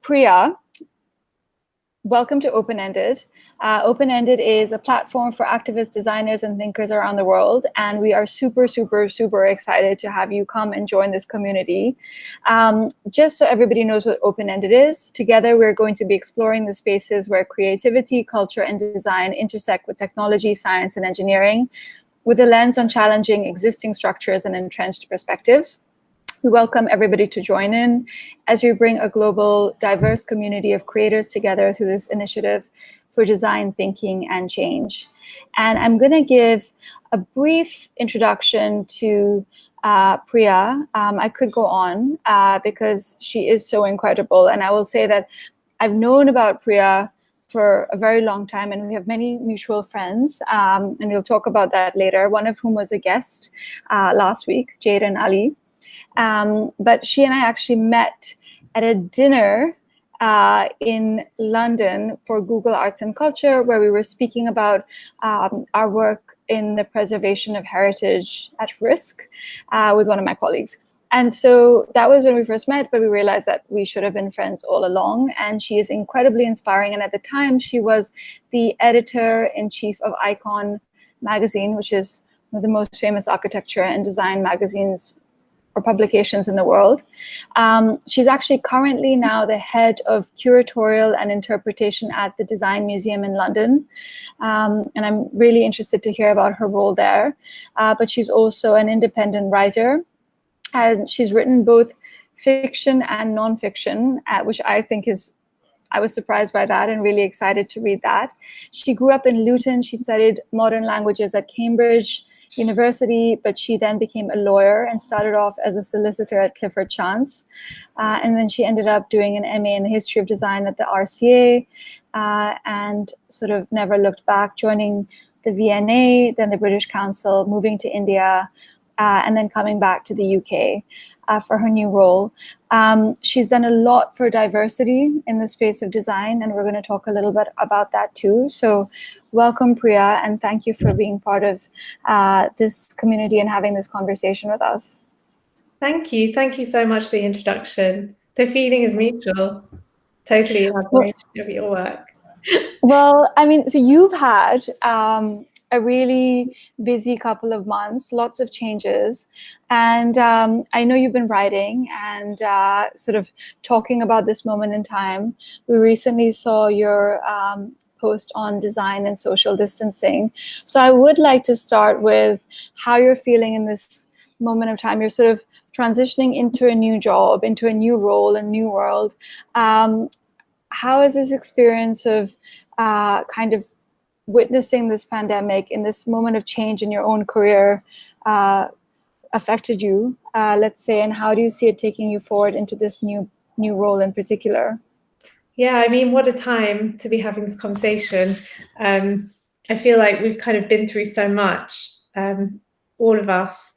Priya, welcome to Open-Ended. Open-Ended is a platform for activist designers and thinkers around the world, and we are super excited to have you come and join this community. Just so everybody knows what Open-Ended is, together we're going to be exploring the spaces where creativity, culture, and design intersect with technology, science, and engineering, with a lens on challenging existing structures and entrenched perspectives. We welcome everybody to join in as we bring a global, diverse community of creators together through this initiative for design thinking and change. And I'm going to give a brief introduction to Priya. I could go on because she is so incredible. And I will say that I've known about Priya for a very long time, and we have many mutual friends, and we'll talk about that later, one of whom was a guest last week, Jade and Ali. But she and I actually met at a dinner in London for Google Arts and Culture, where we were speaking about our work in the preservation of heritage at risk with one of my colleagues. And so that was when we first met, but we realized that we should have been friends all along. And she is incredibly inspiring. And at the time, she was the editor-in-chief of Icon magazine, which is one of the most famous architecture and design magazines or publications in the world. She's actually currently now the head of curatorial and interpretation at the Design Museum in London. And I'm really interested to hear about her role there. But she's also an independent writer. And she's written both fiction and nonfiction, which I think I was surprised by that and really excited to read that. She grew up in Luton. She studied modern languages at Cambridge University, but she then became a lawyer and started off as a solicitor at Clifford Chance. And then she ended up doing an MA in the history of design at the RCA and sort of never looked back, joining the V&A, then the British Council, moving to India, and then coming back to the UK for her new role. She's done a lot for diversity in the space of design, and we're going to talk a little bit about that too. So welcome, Priya, and thank you for being part of this community and having this conversation with us. Thank you. Thank you so much for the introduction. The feeling is mutual. Totally admiration of your work. Well, I mean, so you've had a really busy couple of months, lots of changes. And I know you've been writing and sort of talking about this moment in time. We recently saw your post on design and social distancing. So I would like to start with how you're feeling in this moment of time. You're sort of transitioning into a new job, into a new role, a new world. How has this experience of kind of witnessing this pandemic in this moment of change in your own career affected you, let's say, and how do you see it taking you forward into this new role in particular? Yeah, I mean, what a time to be having this conversation. I feel like we've kind of been through so much, all of us,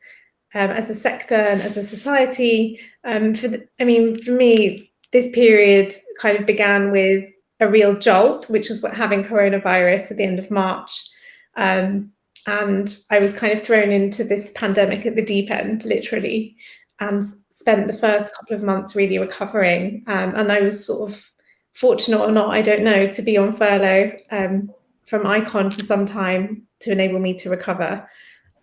as a sector and as a society. For me, this period kind of began with a real jolt, which was having coronavirus at the end of March. And I was kind of thrown into this pandemic at the deep end, literally, and spent the first couple of months really recovering. And I was sort of fortunate or not, I don't know, to be on furlough from Icon for some time to enable me to recover.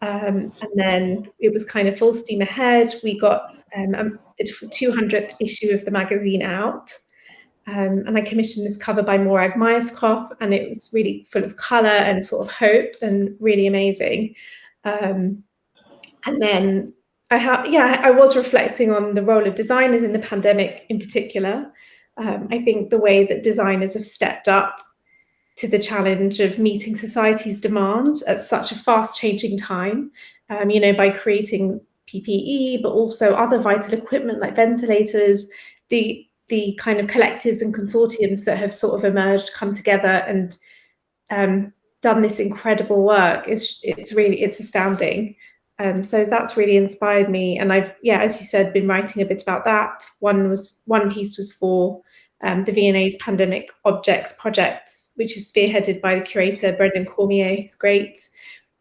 And then it was kind of full steam ahead. We got the 200th issue of the magazine out. And I commissioned this cover by Morag Myerscough, and it was really full of colour and sort of hope and really amazing. And then I was reflecting on the role of designers in the pandemic in particular. I think the way that designers have stepped up to the challenge of meeting society's demands at such a fast-changing time, by creating PPE, but also other vital equipment like ventilators, the kind of collectives and consortiums that have sort of emerged, come together and done this incredible work. It's astounding. So that's really inspired me. And I've, as you said, been writing a bit about that. One piece was for the V&A's Pandemic Objects Projects, which is spearheaded by the curator, Brendan Cormier, who's great.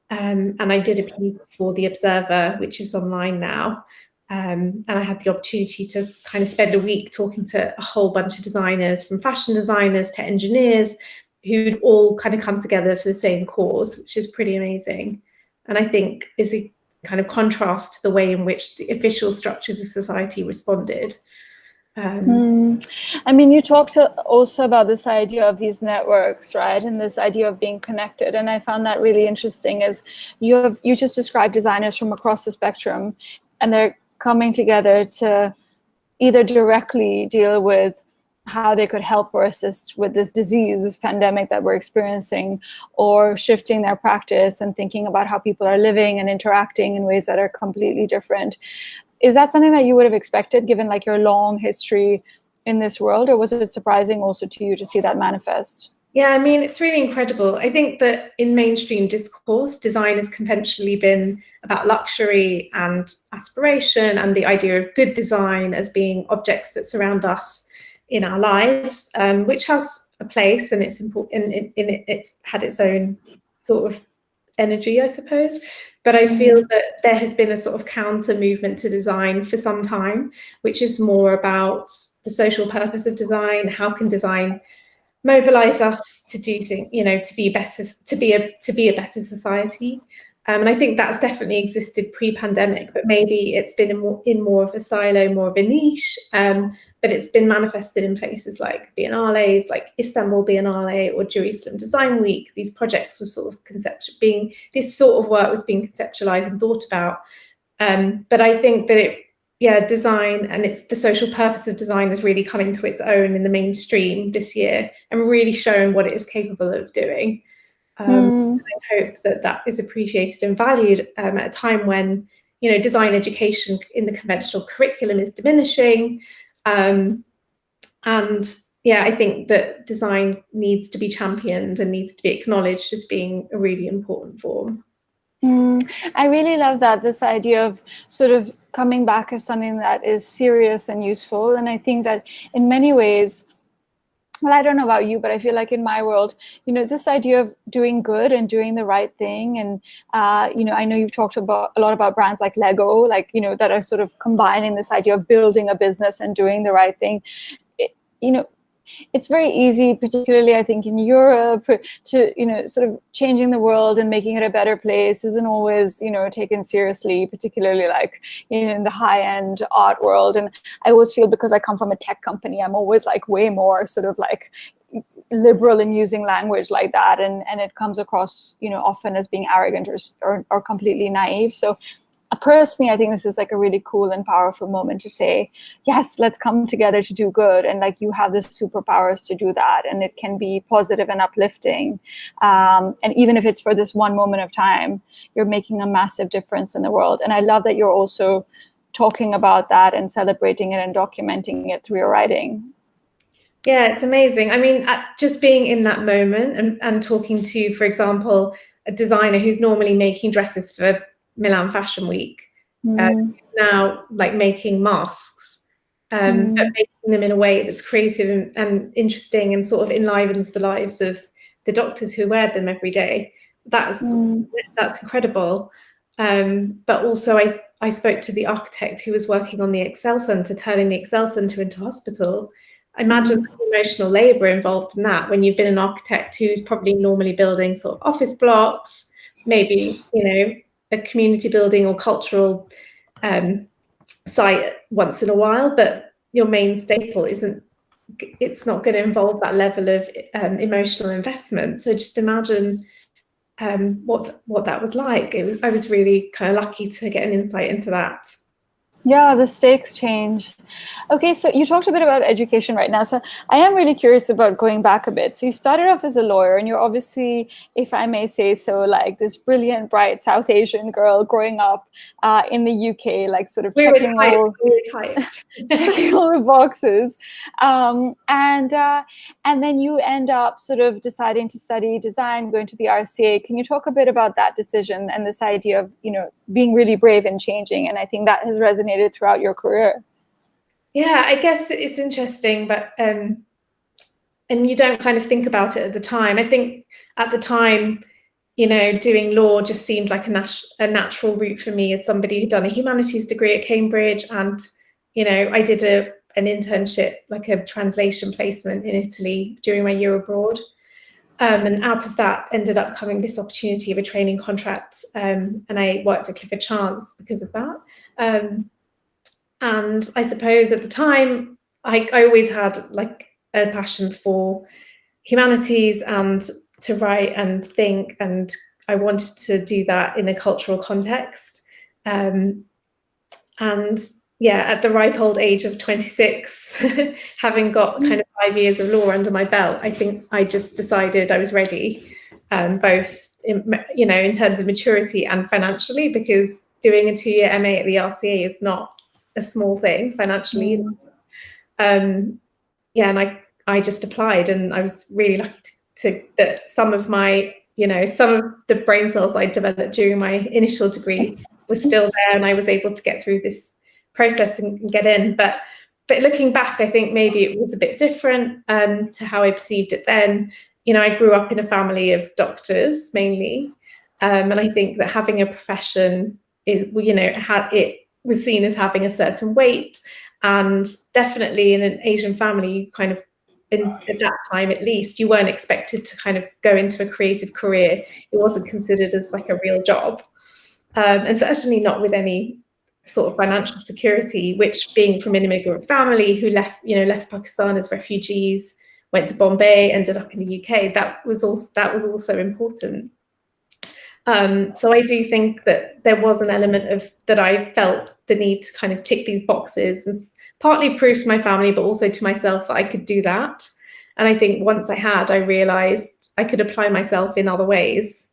And I did a piece for The Observer, which is online now, And I had the opportunity to kind of spend a week talking to a whole bunch of designers, from fashion designers to engineers, who'd all kind of come together for the same cause, which is pretty amazing. And I think is a kind of contrast to the way in which the official structures of society responded. I mean, you talked also about this idea of these networks, right? And this idea of being connected. And I found that really interesting as you just described designers from across the spectrum, and they're coming together to either directly deal with how they could help or assist with this disease, this pandemic that we're experiencing, or shifting their practice and thinking about how people are living and interacting in ways that are completely different. Is that something that you would have expected, given like your long history in this world, or was it surprising also to you to see that manifest? Yeah, I mean, it's really incredible. I think that in mainstream discourse, design has conventionally been about luxury and aspiration, and the idea of good design as being objects that surround us in our lives, which has a place, and it's important. It's had its own sort of energy, I suppose. But I feel that there has been a sort of counter movement to design for some time, which is more about the social purpose of design. How can design mobilize us to do things, to be better, to be a better society? And I think that's definitely existed pre-pandemic, but maybe it's been in more of a silo, more of a niche. But it's been manifested in places like Biennales, like Istanbul Biennale or Jerusalem Design Week. These projects were sort of this sort of work was being conceptualized and thought about. But I think that design and it's the social purpose of design is really coming to its own in the mainstream this year and really showing what it is capable of doing. I hope that is appreciated and valued at a time when, design education in the conventional curriculum is diminishing. And yeah, I think that design needs to be championed and needs to be acknowledged as being a really important form. I really love that, this idea of sort of coming back as something that is serious and useful. And I think that in many ways, well, I don't know about you, but I feel like in my world, this idea of doing good and doing the right thing. And, I know you've talked a lot about brands like Lego, like, that are sort of combining this idea of building a business and doing the right thing. It's very easy, particularly I think in Europe, to, sort of changing the world and making it a better place isn't always, taken seriously, particularly like in the high-end art world. And I always feel, because I come from a tech company, I'm always like way more sort of like liberal in using language like that. And it comes across, often as being arrogant or completely naive. So personally, I think this is like a really cool and powerful moment to say, yes, let's come together to do good. And like, you have the superpowers to do that. And it can be positive and uplifting. And even if it's for this one moment of time, you're making a massive difference in the world. And I love that you're also talking about that and celebrating it and documenting it through your writing. Yeah, it's amazing. I mean, just being in that moment and talking to, for example, a designer who's normally making dresses for Milan Fashion Week, now like making masks, but making them in a way that's creative and interesting and sort of enlivens the lives of the doctors who wear them every day. That's incredible. But also I spoke to the architect who was working on the Excel Centre, turning the Excel Centre into hospital. I imagine the emotional labour involved in that, when you've been an architect who's probably normally building sort of office blocks, maybe, a community building or cultural site once in a while, but your main staple it's not going to involve that level of emotional investment. So just imagine what that was like. I was really kind of lucky to get an insight into that. Yeah, the stakes change. Okay, so you talked a bit about education right now. So I am really curious about going back a bit. So you started off as a lawyer, and you're obviously, if I may say so, like this brilliant, bright South Asian girl growing up in the UK, like sort of checking all the boxes. And then you end up sort of deciding to study design, going to the RCA. Can you talk a bit about that decision and this idea of, being really brave and changing? And I think that has resonated throughout your career. Yeah, I guess it's interesting, but and you don't kind of think about it at the time. I think at the time doing law just seemed like a natural route for me as somebody who'd done a humanities degree at Cambridge. And, I did an internship, like a translation placement in Italy during my year abroad. And out of that ended up coming this opportunity of a training contract. And I worked at Clifford Chance because of that. And I suppose at the time, I always had like a passion for humanities and to write and think, and I wanted to do that in a cultural context. And yeah, at the ripe old age of 26, having got kind of 5 years of law under my belt, I think I just decided I was ready, both in terms of maturity and financially, because doing a 2-year MA at the RCA is not a small thing financially. Yeah, and I just applied, and I was really lucky that some of my, some of the brain cells I developed during my initial degree was still there, and I was able to get through this process and get in. But looking back, I think maybe it was a bit different to how I perceived it then. I grew up in a family of doctors mainly, and I think that having a profession is, it was seen as having a certain weight, and definitely in an Asian family, you kind of, at that time at least, you weren't expected to kind of go into a creative career. It wasn't considered as like a real job, and certainly not with any sort of financial security, which, being from an immigrant family who left Pakistan as refugees, went to Bombay, ended up in the UK, that was also important. So I do think that there was an element of that I felt the need to kind of tick these boxes and partly prove to my family, but also to myself that I could do that. And I think once I realized I could apply myself in other ways.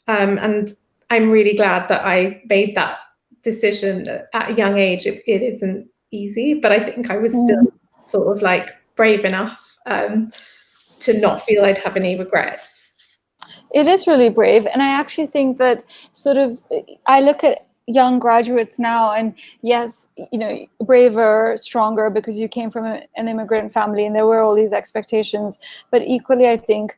And I'm really glad that I made that decision at a young age. It isn't easy, but I think I was still sort of like brave enough to not feel I'd have any regrets. It is really brave. And I actually think that I look at young graduates now, and yes, braver, stronger, because you came from an immigrant family and there were all these expectations. But equally, I think,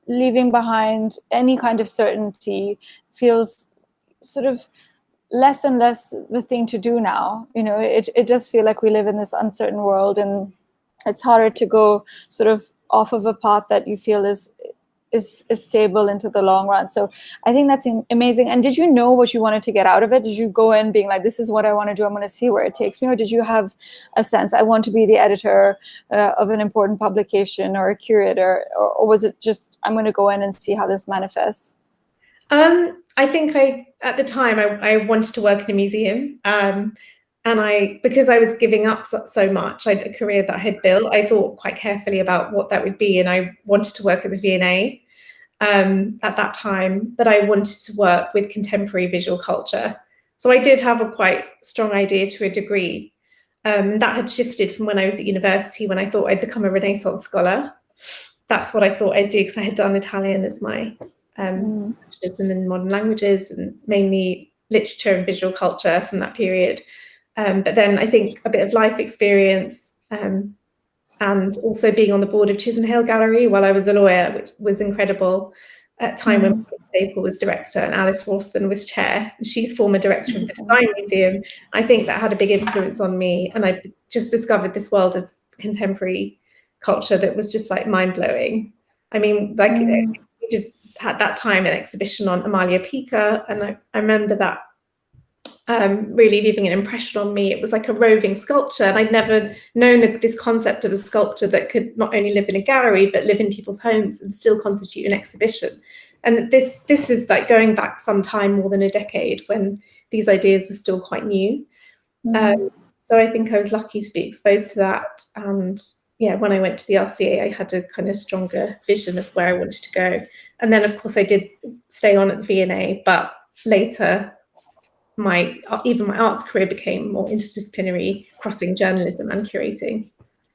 leaving behind any kind of certainty feels sort of less and less the thing to do now. It does feel like we live in this uncertain world, and it's harder to go sort of off of a path that you feel is stable into the long run. So I think that's amazing. And did you know what you wanted to get out of it? Did you go in being like, this is what I want to do, I'm going to see where it takes me? Or did you have a sense, I want to be the editor of an important publication or a curator? Or was it just, I'm going to go in and see how this manifests? I think at the time I wanted to work in a museum. And because I was giving up so much, a career that I had built, I thought quite carefully about what that would be. And I wanted to work at the V&A at that time, but I wanted to work with contemporary visual culture. So I did have a quite strong idea to a degree. That had shifted from when I was at university, when I thought I'd become a Renaissance scholar. That's what I thought I'd do, because I had done Italian as my specialism in modern languages, and mainly literature and visual culture from that period. But then I think a bit of life experience and also being on the board of Chisenhale Gallery while I was a lawyer, which was incredible, at a time when Staple was director and Alice Rawston was chair. She's former director of the Design Museum. I think that had a big influence on me, and I just discovered this world of contemporary culture that was just like mind-blowing. I mean, like we did at that time an exhibition on Amalia Pica, and I remember that really leaving an impression on me. It was like a roving sculpture, and I'd never known this concept of a sculpture that could not only live in a gallery but live in people's homes and still constitute an exhibition. And this is like going back some time, more than a decade, when these ideas were still quite new. So I think I was lucky to be exposed to that. And yeah, when I went to the RCA, I had a kind of stronger vision of where I wanted to go. And then, of course, I did stay on at the V&A, but later even my arts career became more interdisciplinary, crossing journalism and curating.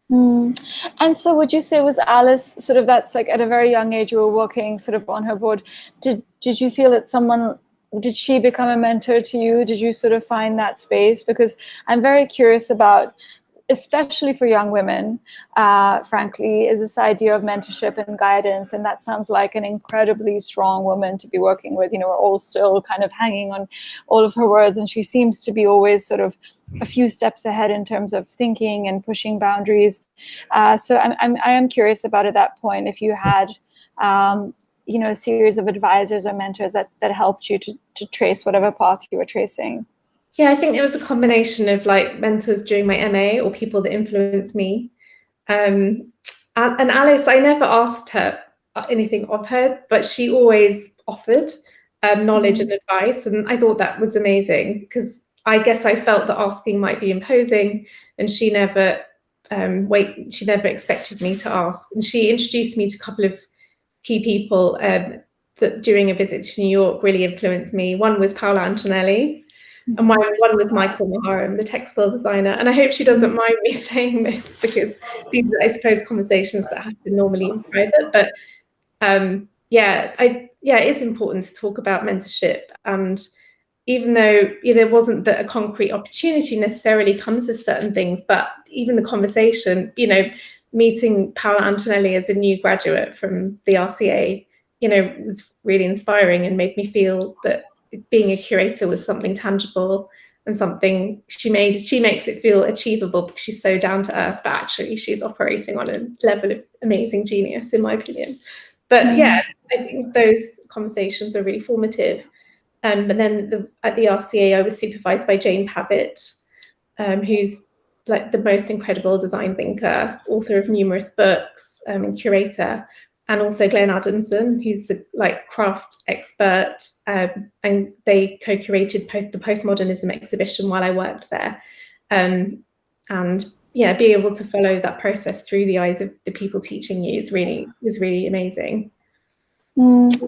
And so would you say, was Alice sort of, that's like at a very young age you were working sort of on her board, did you feel that did she become a mentor to you? Did you sort of find that space? Because I'm very curious about especially for young women, frankly, is this idea of mentorship and guidance. And that sounds like an incredibly strong woman to be working with. We're all still kind of hanging on all of her words, and she seems to be always sort of a few steps ahead in terms of thinking and pushing boundaries. So I am curious about, at that point, if you had a series of advisors or mentors that helped you to trace whatever path you were tracing. Yeah, I think it was a combination of like mentors during my MA or people that influenced me. And Alice, I never asked her anything of her, but she always offered knowledge and advice. And I thought that was amazing, because I guess I felt that asking might be imposing, and she never expected me to ask. And she introduced me to a couple of key people that during a visit to New York really influenced me. One was Paola Antonelli, and one was Michael Maharam, the textile designer. And I hope she doesn't mind me saying this, because these are, I suppose, conversations that happen normally in private. But it's important to talk about mentorship. And even though there wasn't a concrete opportunity necessarily comes with certain things, but even the conversation, meeting Paola Antonelli as a new graduate from the RCA, was really inspiring and made me feel that being a curator was something tangible and something she makes it feel achievable, because she's so down to earth, but actually she's operating on a level of amazing genius, in my opinion. But I think those conversations are really formative. But then at the RCA, I was supervised by Jane Pavitt, who's like the most incredible design thinker, author of numerous books, and curator. And also Glenn Adamson, who's a craft expert, and they co-curated the postmodernism exhibition while I worked there. And being able to follow that process through the eyes of the people teaching you was really amazing.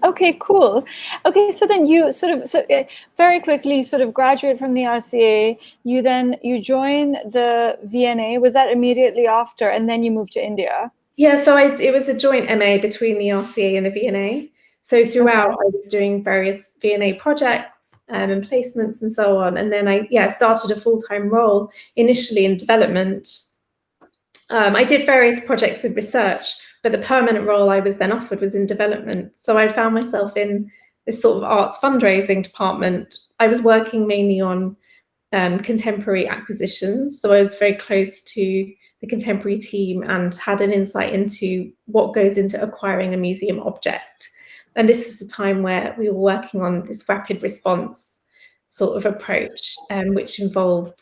Okay, cool. Okay, so then you very quickly graduate from the RCA. You join the V&A. Was that immediately after, and then you moved to India? Yeah, so it was a joint MA between the RCA and the V&A. So throughout, I was doing various V&A projects and placements and so on. And then I started a full-time role initially in development. I did various projects with research, but the permanent role I was then offered was in development. So I found myself in this sort of arts fundraising department. I was working mainly on contemporary acquisitions. So I was very close to the contemporary team and had an insight into what goes into acquiring a museum object. And this was a time where we were working on this rapid response sort of approach, which involved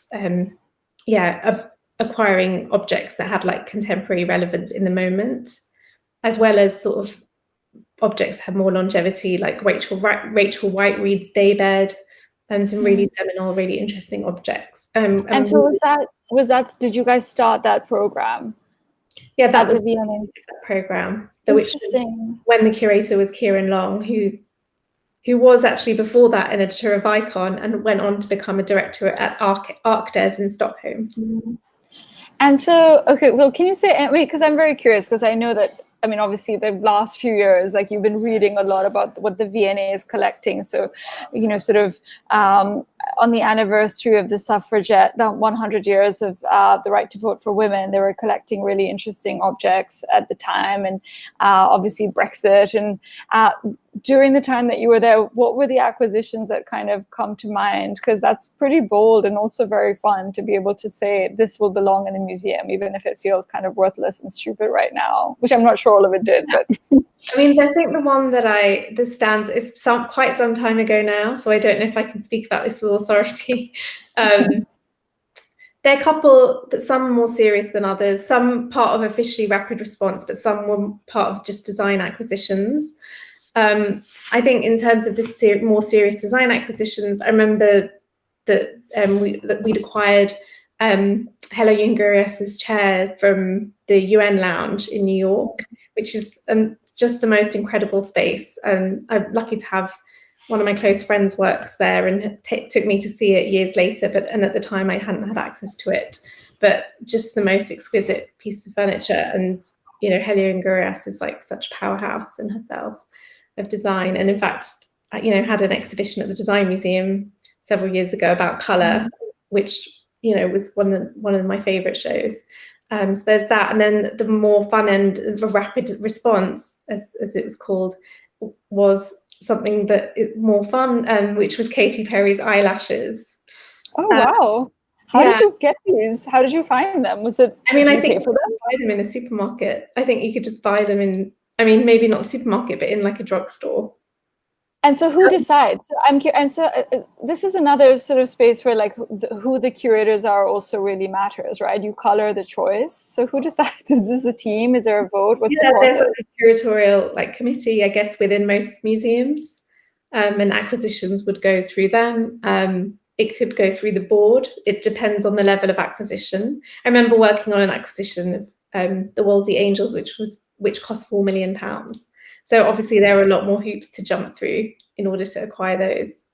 acquiring objects that had contemporary relevance in the moment, as well as sort of objects that had more longevity, like Rachel Whiteread's daybed, and some really seminal, really interesting objects. And so was that? Did you guys start that program? Yeah, that was the program. Interesting. When the curator was Kieran Long, who was actually before that an editor of Icon and went on to become a director at ArcDes in Stockholm. And so, okay, well, can you say, because I'm very curious, because I know that, obviously the last few years, you've been reading a lot about what the V&A is collecting. So, on the anniversary of the suffragette, the 100 years of the right to vote for women, they were collecting really interesting objects at the time, and obviously Brexit. And during the time that you were there, what were the acquisitions that kind of come to mind? Because that's pretty bold and also very fun to be able to say this will belong in a museum, even if it feels kind of worthless and stupid right now, which I'm not sure all of it did. But I think the one that stands is quite some time ago now, so I don't know if I can speak about this with authority. There are a couple that some are more serious than others, some part of officially rapid response, but some were part of just design acquisitions. I think in terms of the more serious design acquisitions, I remember that we'd acquired Hella Jungerius's chair from the UN Lounge in New York, which is just the most incredible space. And I'm lucky to have one of my close friends works there and took me to see it years later. And at the time I hadn't had access to it, but just the most exquisite piece of furniture. And, Hella Jungerius is such a powerhouse in herself of design. And in fact, had an exhibition at the Design Museum several years ago about colour, which, was one of my favorite shows. So there's that, and then the more fun end, the rapid response, as it was called, was something that more fun, which was Katy Perry's eyelashes. Oh wow! How did you get these? How did you find them? Was it? I mean, did I think you pay for them? you buy them in the supermarket. I think you could just buy them in. I mean, maybe not the supermarket, but in like a drugstore. And so who decides? And so this is another sort of space where like who the curators are also really matters, right? You color the choice. So who decides? Is this a team? Is there a vote? What's the process? There's a curatorial like committee, I guess, within most museums, and acquisitions would go through them. It could go through the board. It depends on the level of acquisition. I remember working on an acquisition of the Wolsey Angels, which cost £4 million. So obviously there are a lot more hoops to jump through in order to acquire those.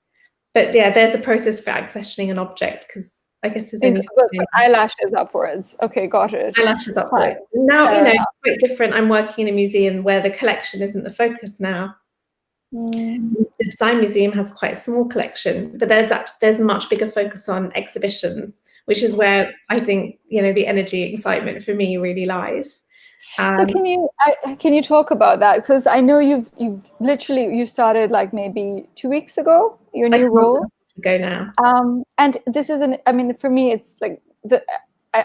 But yeah, there's a process for accessioning an object, because I guess there's only eyelashes upwards. Okay, got it. Eyelashes upwards. Now, it's quite different. I'm working in a museum where the collection isn't the focus now. The Design Museum has quite a small collection, but there's a much bigger focus on exhibitions, which is where I think the energy, excitement for me really lies. So can you talk about that? Because I know you've literally started like maybe 2 weeks ago, your new role. Ago now. And this isn't. I mean, for me, it's like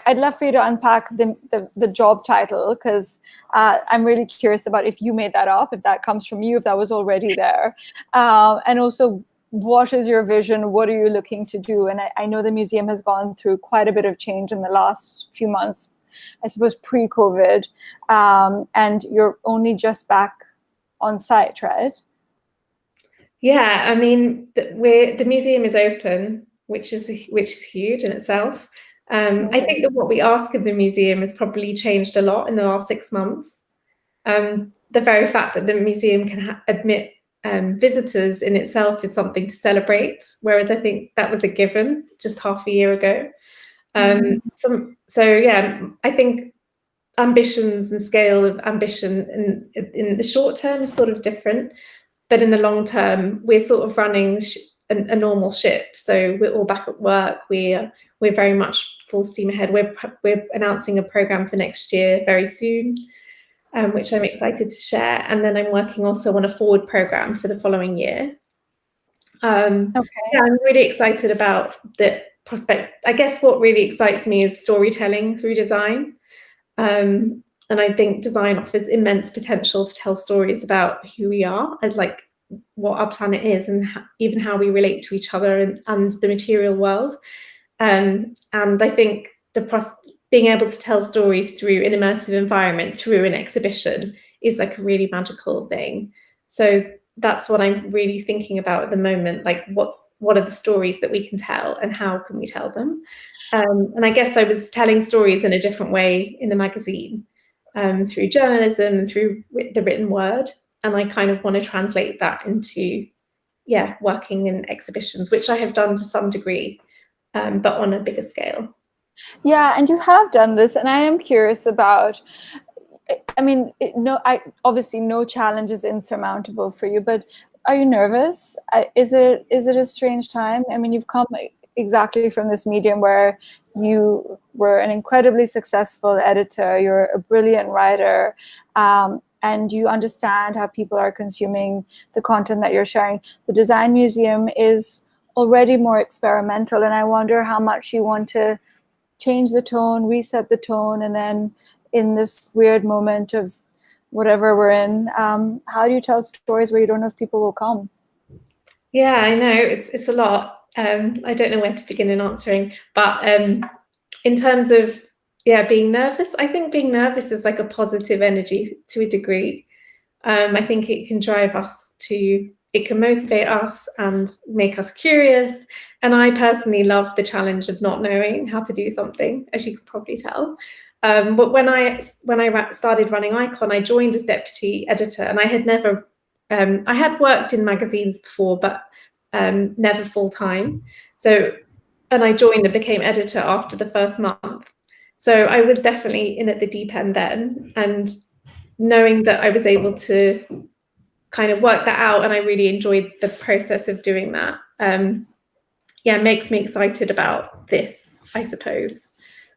I'd love for you to unpack the job title, because I'm really curious about if you made that up, if that comes from you, if that was already there, and also what is your vision? What are you looking to do? And I know the museum has gone through quite a bit of change in the last few months, I suppose pre-COVID, and you're only just back on site, right? Yeah, I mean, the museum is open, which is huge in itself. I think that what we ask of the museum has probably changed a lot in the last 6 months. The very fact that the museum can admit visitors in itself is something to celebrate, whereas I think that was a given just half a year ago. So yeah, I think ambitions and scale of ambition in the short term is sort of different, but in the long term, we're sort of running a normal ship. So we're all back at work. We're very much full steam ahead. We're announcing a program for next year very soon, which I'm excited to share. And then I'm working also on a forward program for the following year. Yeah, I'm really excited about the prospect. I guess what really excites me is storytelling through design. And I think design offers immense potential to tell stories about who we are and like what our planet is, and even how we relate to each other and the material world. And I think being able to tell stories through an immersive environment, through an exhibition, is like a really magical thing. So that's what I'm really thinking about at the moment. Like, what are the stories that we can tell, and how can we tell them? And I guess I was telling stories in a different way in the magazine, through journalism and through the written word. And I kind of want to translate that into, working in exhibitions, which I have done to some degree, but on a bigger scale. Yeah, and you have done this, and I am curious about, I mean, obviously no challenge is insurmountable for you, but are you nervous? Is it a strange time? I mean, you've come exactly from this medium where you were an incredibly successful editor, you're a brilliant writer, and you understand how people are consuming the content that you're sharing. The Design Museum is already more experimental, and I wonder how much you want to change the tone, reset the tone, and then in this weird moment of whatever we're in, how do you tell stories where you don't know if people will come? Yeah, I know, it's a lot. I don't know where to begin in answering, but in terms of being nervous, I think being nervous is like a positive energy to a degree. I think it can drive us it can motivate us and make us curious. And I personally love the challenge of not knowing how to do something, as you could probably tell. But when I started running Icon, I joined as deputy editor, and I had never, I had worked in magazines before, but never full time. So, and I joined and became editor after the first month. So I was definitely in at the deep end then, and knowing that I was able to kind of work that out, and I really enjoyed the process of doing that. Makes me excited about this. I suppose.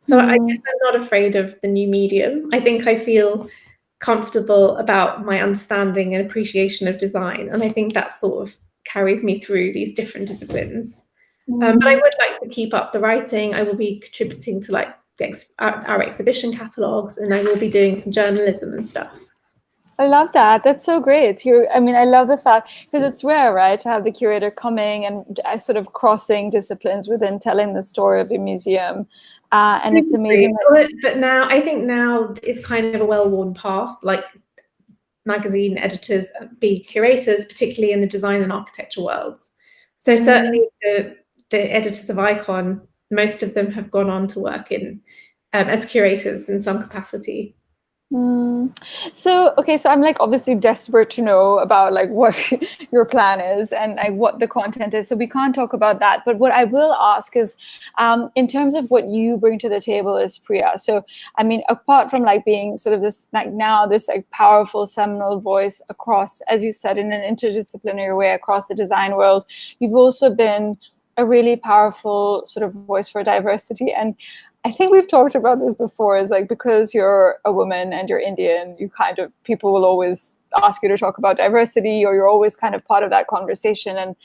So I guess I'm not afraid of the new medium. I think I feel comfortable about my understanding and appreciation of design, and I think that sort of carries me through these different disciplines. But I would like to keep up the writing. I will be contributing to like our exhibition catalogues, and I will be doing some journalism and stuff. I love that. That's so great. I love the fact, because it's rare, right, to have the curator coming and sort of crossing disciplines within telling the story of a museum. And it's amazing. But now, I think now it's kind of a well-worn path, like magazine editors be curators, particularly in the design and architecture worlds. So certainly the editors of Icon, most of them have gone on to work in as curators in some capacity. So I'm like obviously desperate to know about like what your plan is and like what the content is. So we can't talk about that. But what I will ask is, in terms of what you bring to the table as Priya. So I mean, apart from like being sort of this like now this like powerful seminal voice across, as you said, in an interdisciplinary way across the design world, you've also been a really powerful sort of voice for diversity. And I think we've talked about this before, is like, because you're a woman and you're Indian, you kind of, people will always ask you to talk about diversity, or you're always kind of part of that conversation. And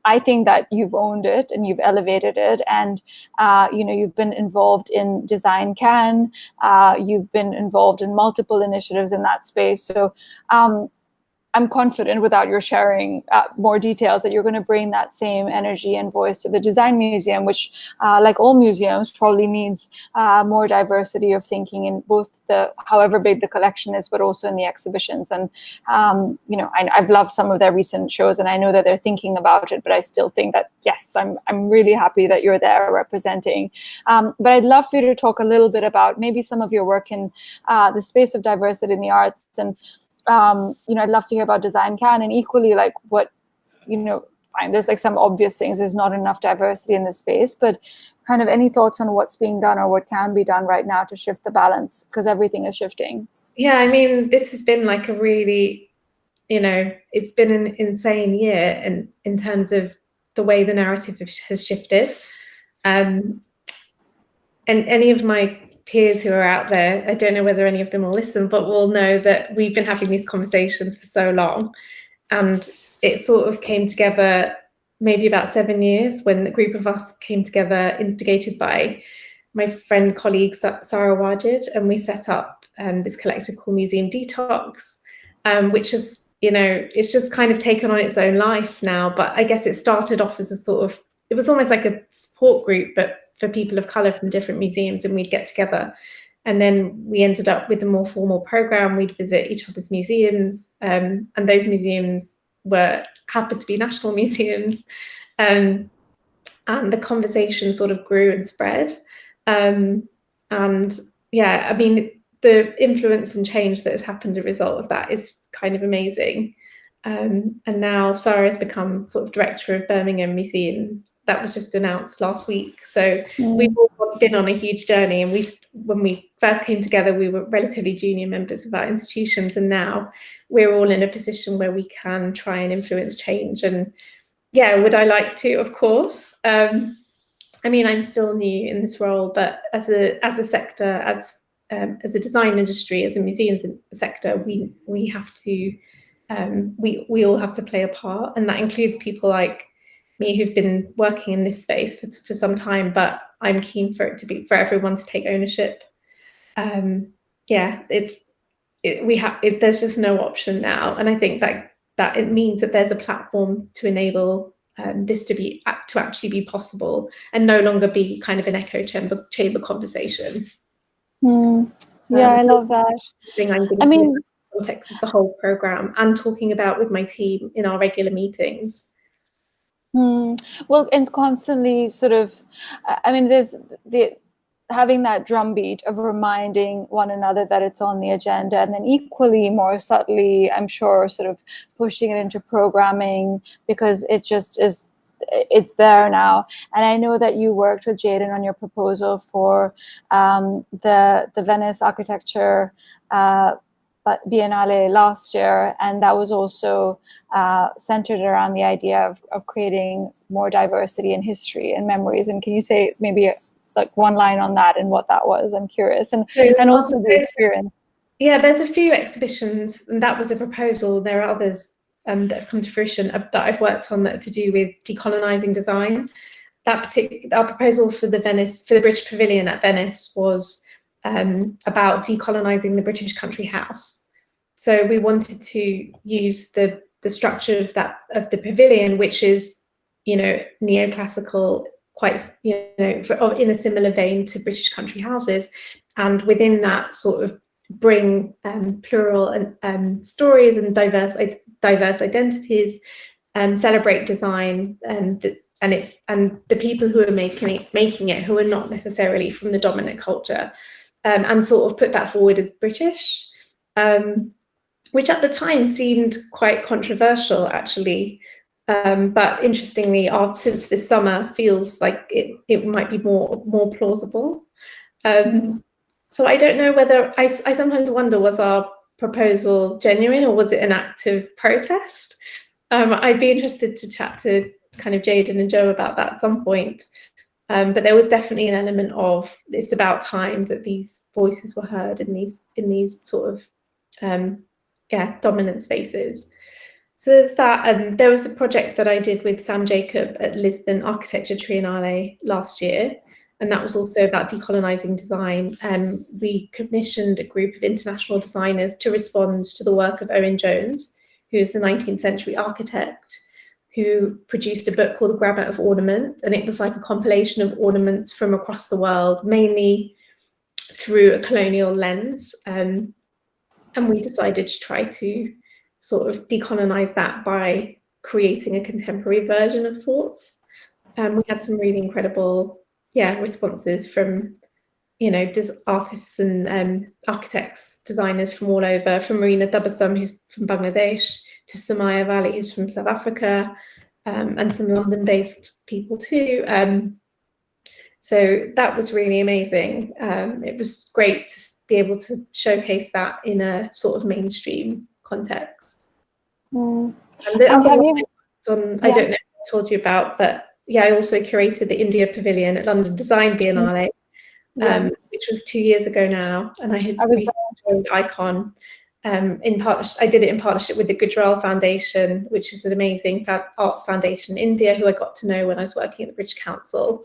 I think that you've owned it and you've elevated it. And, you've been involved in Design Can, you've been involved in multiple initiatives in that space. So I'm confident, without your sharing more details, that you're going to bring that same energy and voice to the design museum, which, like all museums, probably needs more diversity of thinking in both the, however big the collection is, but also in the exhibitions. And, I've loved some of their recent shows, and I know that they're thinking about it, but I still think that, yes, I'm really happy that you're there representing. But I'd love for you to talk a little bit about maybe some of your work in the space of diversity in the arts. And I'd love to hear about Design Can, and equally like what, fine, there's like some obvious things, there's not enough diversity in this space, but kind of any thoughts on what's being done or what can be done right now to shift the balance, because everything is shifting. Yeah, I mean, this has been like a really, it's been an insane year in terms of the way the narrative has shifted. And any of my peers who are out there, I don't know whether any of them will listen, but will know that we've been having these conversations for so long. And it sort of came together maybe about 7 years, when a group of us came together, instigated by my friend, colleague, Sarah Wajid, and we set up this collective called Museum Detox, which is, it's just kind of taken on its own life now. But I guess it started off as a sort of, it was almost like a support group, but for people of colour from different museums, and we'd get together. And then we ended up with a more formal programme. We'd visit each other's museums, and those museums happened to be national museums. And the conversation sort of grew and spread. And yeah, I mean, the influence and change that has happened as a result of that is kind of amazing. And now Sarah has become sort of director of Birmingham Museum. That was just announced last week. So we've all been on a huge journey. And when we first came together, we were relatively junior members of our institutions. And now we're all in a position where we can try and influence change. And yeah, would I like to? Of course. I mean, I'm still new in this role, but as a sector, as a design industry, as a museums sector, we have to. We all have to play a part, and that includes people like me who've been working in this space for some time. But I'm keen for everyone to take ownership. Yeah, there's just no option now, and I think that it means that there's a platform to enable this to actually be possible, and no longer be kind of an echo chamber conversation. Yeah, I love that. I mean, context of the whole program and talking about with my team in our regular meetings. Well, and constantly sort of, I mean, there's having that drumbeat of reminding one another that it's on the agenda, and then equally more subtly, I'm sure, sort of pushing it into programming, because it just is, it's there now. And I know that you worked with Jaden on your proposal for the Venice architecture Biennale last year, and that was also centered around the idea of creating more diversity in history and memories. And can you say maybe like one line on that and what that was? I'm curious, and also the experience. Yeah, there's a few exhibitions, and that was a proposal. There are others that have come to fruition that I've worked on that are to do with decolonizing design. Our proposal for the British Pavilion at Venice was about decolonizing the British country house. So we wanted to use the structure of the pavilion, which is, you know, neoclassical, quite, you know, in a similar vein to British country houses, and within that sort of bring plural and stories and diverse identities, and celebrate design, and the people who are making it who are not necessarily from the dominant culture, and sort of put that forward as British, which at the time seemed quite controversial, actually. But interestingly, since this summer, feels like it might be more plausible. So I don't know whether, I sometimes wonder, was our proposal genuine or was it an act of protest? I'd be interested to chat to kind of Jaden and Joe about that at some point. But there was definitely an element of, it's about time that these voices were heard in these sort of dominant spaces. So there's that. And there was a project that I did with Sam Jacob at Lisbon Architecture Triennale last year, and that was also about decolonizing design. We commissioned a group of international designers to respond to the work of Owen Jones, who is a 19th century architect who produced a book called The Grammar of Ornament, and it was like a compilation of ornaments from across the world, mainly through a colonial lens. And we decided to try to sort of decolonize that by creating a contemporary version of sorts. We had some really incredible responses from, you know, artists and architects, designers from all over, from Marina Dubasum, who's from Bangladesh, to Samaya Valley, who's from South Africa, and some London-based people too. So that was really amazing. It was great to be able to showcase that in a sort of mainstream context. And the other one I don't know if I told you about, but yeah, I also curated the India Pavilion at London Design Biennale, which was 2 years ago now, and I had recently joined Icon. I did it in partnership with the Curatorial Foundation, which is an amazing arts foundation in India, who I got to know when I was working at the British Council.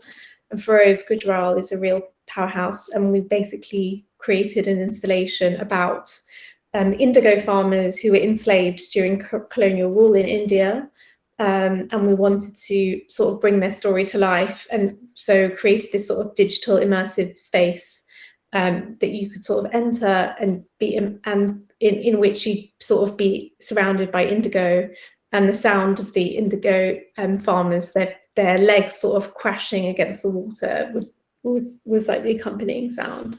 And Feroz Gujral is a real powerhouse, and we basically created an installation about indigo farmers who were enslaved during colonial rule in India, and we wanted to sort of bring their story to life, and so created this sort of digital immersive space that you could sort of enter and be in which you sort of be surrounded by indigo, and the sound of the indigo farmers, their legs sort of crashing against the water was like the accompanying sound.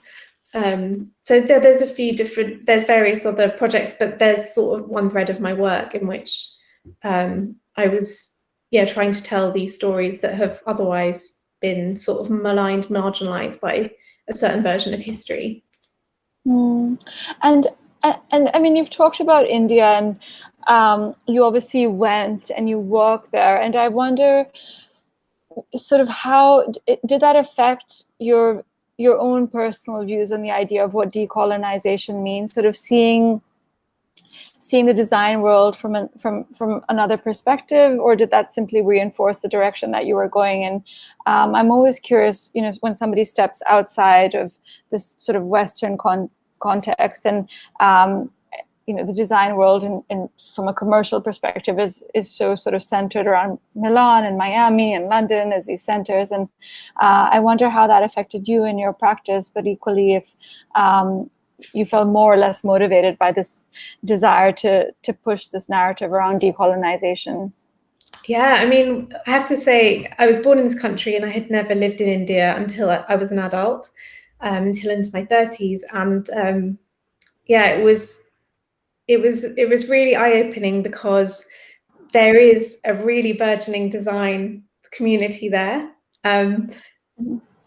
So there's a few different, there's various other projects, but there's sort of one thread of my work in which I was trying to tell these stories that have otherwise been sort of maligned, marginalized by a certain version of history. And I mean, you've talked about India, and you obviously went and you worked there, and I wonder sort of how did that affect your own personal views on the idea of what decolonization means, sort of seeing the design world from another perspective, or did that simply reinforce the direction that you were going in? I'm always curious, you know, when somebody steps outside of this sort of Western context, and you know, the design world and from a commercial perspective is so sort of centered around Milan and Miami and London as these centers, and I wonder how that affected you in your practice, but equally if you felt more or less motivated by this desire to push this narrative around decolonization. Yeah, I mean, I have to say, I was born in this country and I had never lived in India until I was an adult, until into my 30s, and it was really eye-opening, because there is a really burgeoning design community there.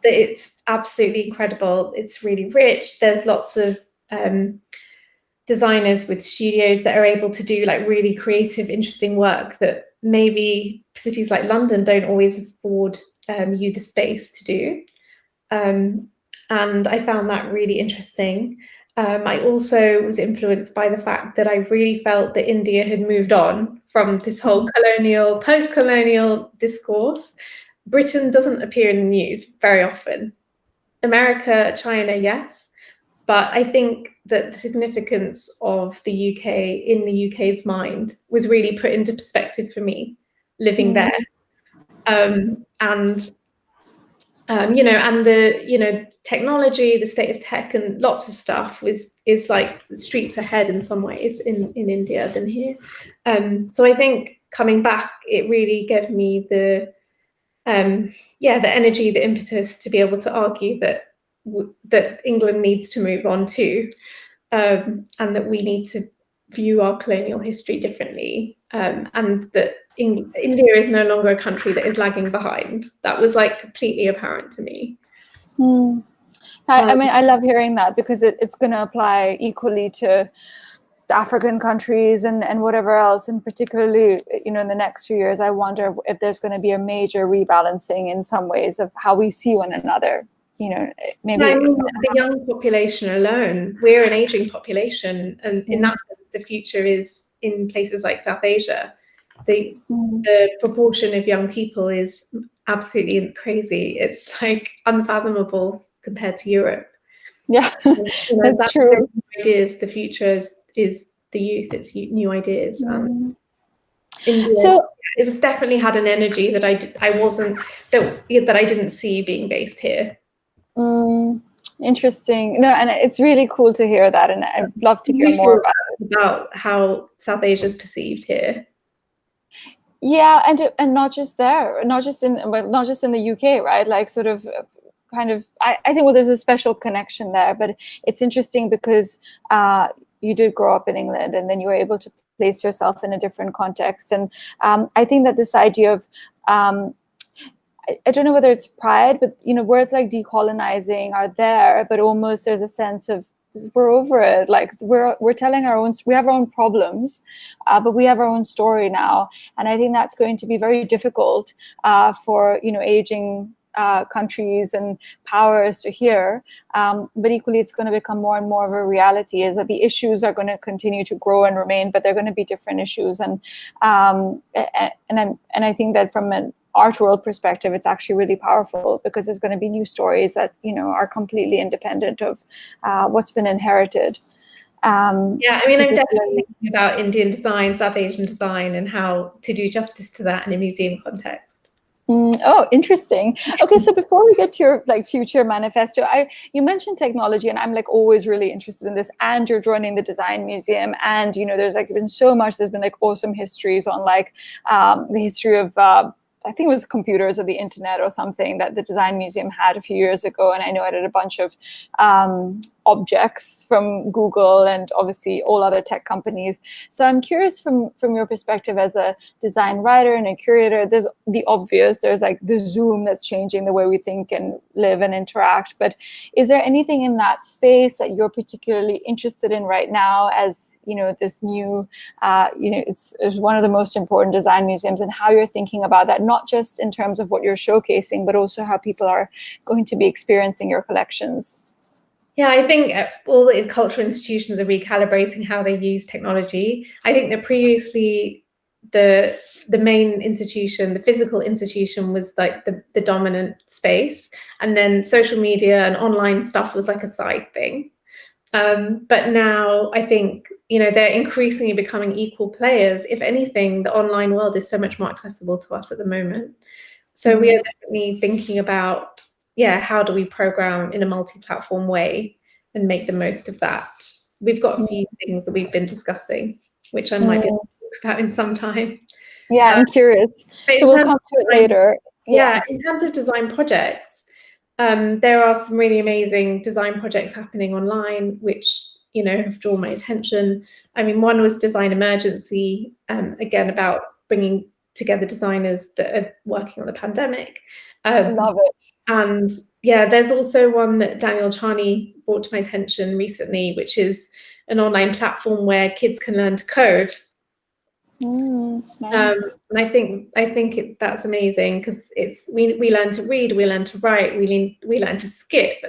It's absolutely incredible. It's really rich. There's lots of designers with studios that are able to do like really creative, interesting work that maybe cities like London don't always afford you the space to do. And I found that really interesting. I also was influenced by the fact that I really felt that India had moved on from this whole colonial, post-colonial discourse. Britain doesn't appear in the news very often. America, China, yes. But I think that the significance of the UK in the UK's mind was really put into perspective for me living there. And the technology, the state of tech, and lots of stuff is like streets ahead in some ways in India than here. So I think coming back, it really gave me the energy, the impetus to be able to argue that England needs to move on too, and that we need to view our colonial history differently, and that India is no longer a country that is lagging behind. That was like completely apparent to me. I mean, I love hearing that, because it's going to apply equally to the African countries and whatever else, and particularly, in the next few years, I wonder if there's going to be a major rebalancing in some ways of how we see one another. Maybe the young population alone, we're an aging population, and in that sense, the future is in places like South Asia. The proportion of young people is absolutely crazy. It's like unfathomable compared to Europe. Yeah, that's true. Ideas. The future is the youth. It's new ideas, and India, so it was definitely had an energy that I didn't see being based here. Interesting. No, and it's really cool to hear that, and I'd love to hear more about how South Asia is perceived here. Yeah, and not just there, not just in the UK, right? Like sort of kind of, I think, well, there's a special connection there, but it's interesting because you did grow up in England, and then you were able to place yourself in a different context. And I think that this idea of I don't know whether it's pride, but words like decolonizing are there, but almost there's a sense of we're over it. Like we're telling our own, we have our own problems, but we have our own story now. And I think that's going to be very difficult for aging countries and powers to hear. But equally, it's going to become more and more of a reality, is that the issues are going to continue to grow and remain, but they're going to be different issues. And I think that from an art world perspective, it's actually really powerful, because there's going to be new stories that are completely independent of what's been inherited. I'm definitely thinking about Indian design, South Asian design, and how to do justice to that in a museum context. Oh, interesting. Okay, so before we get to your future manifesto, you mentioned technology, and I'm always really interested in this. And you're joining the design museum, and there's been so much. There's been awesome histories on the history of I think it was computers or the internet or something that the design museum had a few years ago. And I know I did a bunch of objects from Google and obviously all other tech companies. So I'm curious from your perspective as a design writer and a curator, there's the obvious, there's the Zoom that's changing the way we think and live and interact. But is there anything in that space that you're particularly interested in right now as, this new, it's one of the most important design museums, and how you're thinking about that, not just in terms of what you're showcasing, but also how people are going to be experiencing your collections? Yeah, I think all the cultural institutions are recalibrating how they use technology. I think that previously the main institution, the physical institution, was the dominant space, and then social media and online stuff was a side thing. But now I think they're increasingly becoming equal players. If anything, the online world is so much more accessible to us at the moment. So we are definitely thinking about, how do we program in a multi-platform way and make the most of that? We've got a few things that we've been discussing, which I might be able to talk about in some time. Yeah, I'm curious. So we'll come to it later. Yeah, in terms of design projects, there are some really amazing design projects happening online, which have drawn my attention. I mean, one was Design Emergency, again about bringing together designers that are working on the pandemic. Love it. And there's also one that Daniel Charney brought to my attention recently, which is an online platform where kids can learn to code. Nice. And I think that's amazing, because we learn to read, we learn to write, we learn to skip,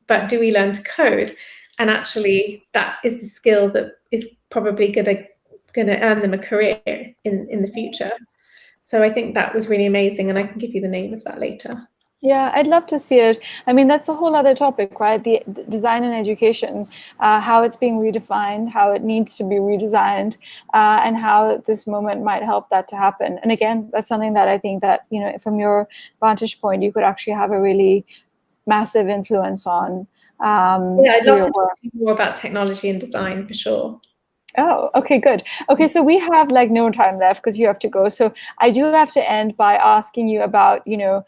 but do we learn to code? And actually, that is the skill that is probably gonna earn them a career in the future. So I think that was really amazing, and I can give you the name of that later. Yeah, I'd love to see it. I mean, that's a whole other topic, right? The design and education, how it's being redefined, how it needs to be redesigned, and how this moment might help that to happen. And again, that's something that I think that, you know, from your vantage point, you could actually have a really massive influence on. Yeah, I'd love to talk to you more about technology and design for sure. Oh, okay, good. Okay, so we have like no time left because you have to go. So I do have to end by asking you about, you know,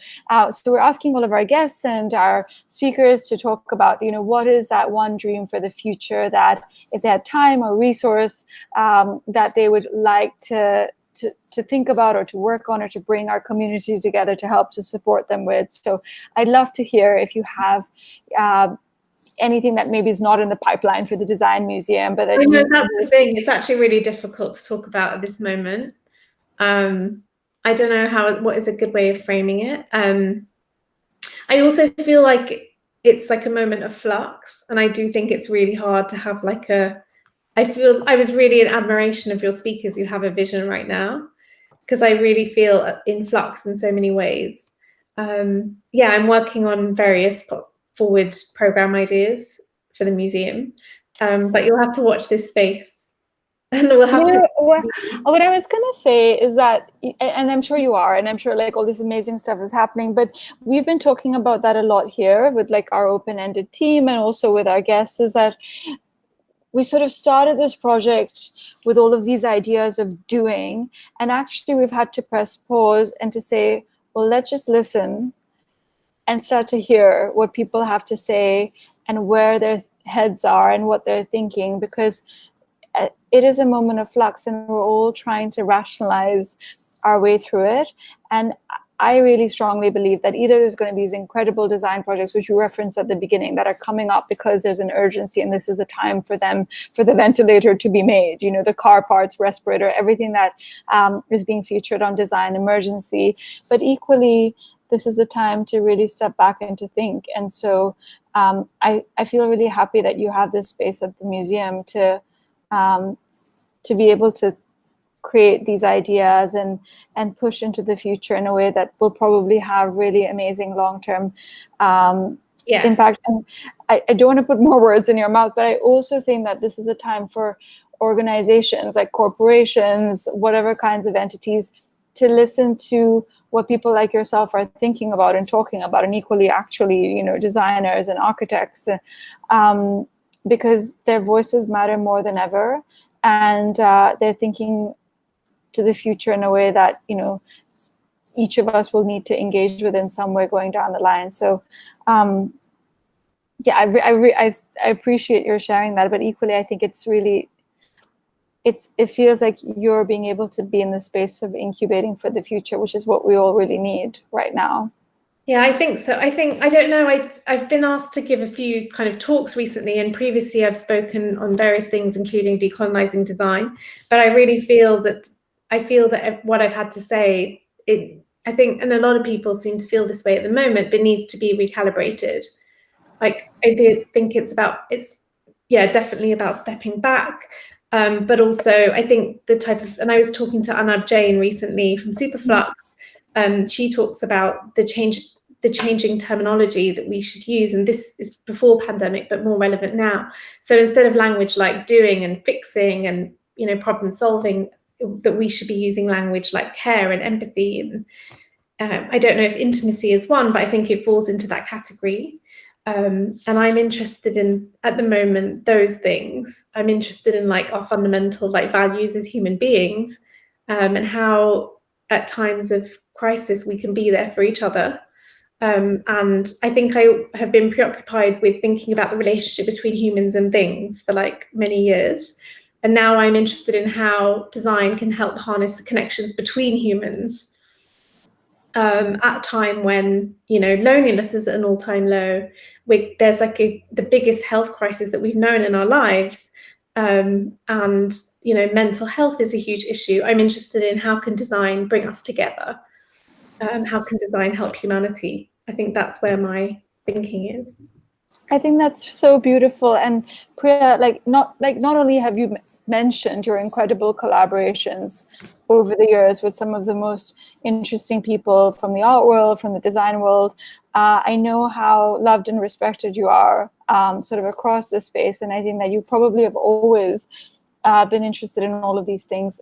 so we're asking all of our guests and our speakers to talk about, you know, what is that one dream for the future that if they had time or resource that they would like to think about or to work on or to bring our community together to help to support them with. So I'd love to hear if you have anything that maybe is not in the pipeline for the design museum, but that I know that's the thing. It's actually really difficult to talk about at this moment. I don't know what is a good way of framing it. I also feel like it's like a moment of flux, and I do think it's really hard to have like I was really in admiration of your speakers who have a vision right now, because I really feel in flux in so many ways. Yeah, I'm working on various forward program ideas for the museum, but you'll have to watch this space, and we'll have to. What I was gonna say is that, and I'm sure you are, and I'm sure like all this amazing stuff is happening, but we've been talking about that a lot here with like our open-ended team and also with our guests, is that we sort of started this project with all of these ideas of doing, and actually we've had to press pause and to say, well, let's just listen and start to hear what people have to say and where their heads are and what they're thinking, because it is a moment of flux and we're all trying to rationalize our way through it. And I really strongly believe that either there's going to be these incredible design projects, which you referenced at the beginning, that are coming up because there's an urgency and this is the time for them, for the ventilator to be made, you know, the car parts, respirator, everything that is being featured on Design Emergency. But equally, this is a time to really step back and to think. And so I feel really happy that you have this space at the museum to be able to create these ideas and push into the future in a way that will probably have really amazing long-term impact. And I don't want to put more words in your mouth, but I also think that this is a time for organizations like corporations, whatever kinds of entities, to listen to what people like yourself are thinking about and talking about, and equally actually, you know, designers and architects, because their voices matter more than ever, and they're thinking to the future in a way that, you know, each of us will need to engage with in some way going down the line. So yeah, I appreciate your sharing that, but equally I think it's really, it feels like you're being able to be in the space of incubating for the future, which is what we all really need right now. Yeah, I think so. I don't know, I've been asked to give a few kind of talks recently, and previously I've spoken on various things, including decolonizing design. But I really feel that what I've had to say, I think, and a lot of people seem to feel this way at the moment, but needs to be recalibrated. Like, I did think it's definitely about stepping back. But also I think and I was talking to Anab Jain recently from Superflux. She talks about the changing terminology that we should use, and this is before pandemic but more relevant now. So instead of language like doing and fixing and, you know, problem solving, that we should be using language like care and empathy. And I don't know if intimacy is one, but I think it falls into that category. And I'm interested in, at the moment, those things. I'm interested in like our fundamental like values as human beings, and how at times of crisis we can be there for each other. And I think I have been preoccupied with thinking about the relationship between humans and things for like many years. And now I'm interested in how design can help harness the connections between humans. at a time when, loneliness is at an all-time low. There's like the biggest health crisis that we've known in our lives. And, mental health is a huge issue. I'm interested in how can design bring us together? How can design help humanity? I think that's where my thinking is. I think that's so beautiful. And Priya, not only have you mentioned your incredible collaborations over the years with some of the most interesting people from the art world, from the design world, I know how loved and respected you are sort of across the space. And I think that you probably have always been interested in all of these things: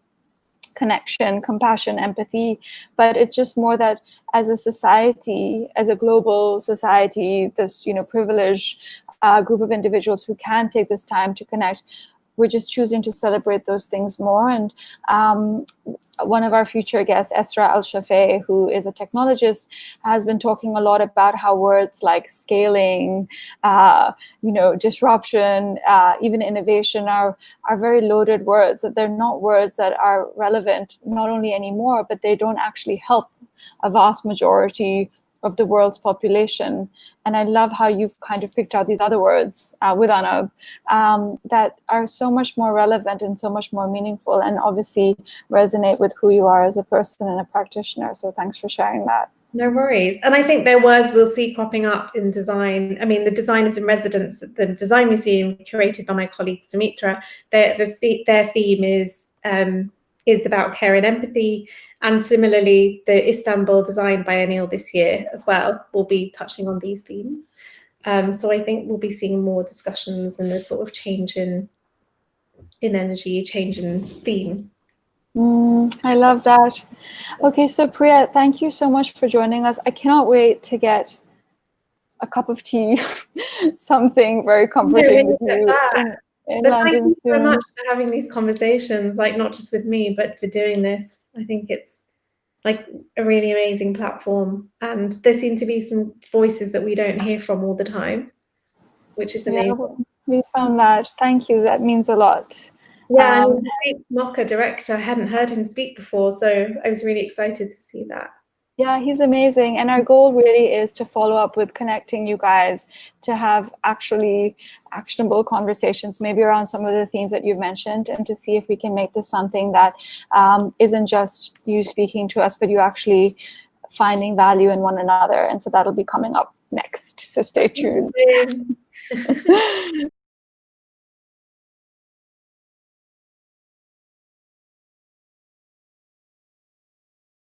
connection, compassion, empathy. But it's just more that as a society, as a global society, this privileged group of individuals who can take this time to connect, we're just choosing to celebrate those things more. And one of our future guests, Esra Al-Shafei, who is a technologist, has been talking a lot about how words like scaling, disruption, even innovation are very loaded words, that they're not words that are relevant not only anymore, but they don't actually help a vast majority of the world's population. And I love how you've kind of picked out these other words with Anab that are so much more relevant and so much more meaningful, and obviously resonate with who you are as a person and a practitioner. So thanks for sharing that. No worries. And I think their words we'll see cropping up in design. I mean, the designers in residence at the Design Museum, curated by my colleague Sumitra, their theme is about care and empathy. And similarly, the Istanbul Design Biennial this year as well will be touching on these themes. So I think we'll be seeing more discussions and the sort of change in energy, change in theme. I love that. Okay, so Priya, thank you so much for joining us. I cannot wait to get a cup of tea, something very comforting with you in London thank you soon. so much for having these conversations, not just with me, but for doing this. I think it's a really amazing platform, and there seem to be some voices that we don't hear from all the time, which is amazing. Yeah, we found that. Thank you. That means a lot. Yeah, Mocha director, I hadn't heard him speak before, so I was really excited to see that. Yeah, he's amazing. And our goal really is to follow up with connecting you guys to have actually actionable conversations, maybe around some of the themes that you've mentioned, and to see if we can make this something that isn't just you speaking to us, but you actually finding value in one another. And so that'll be coming up next. So stay tuned.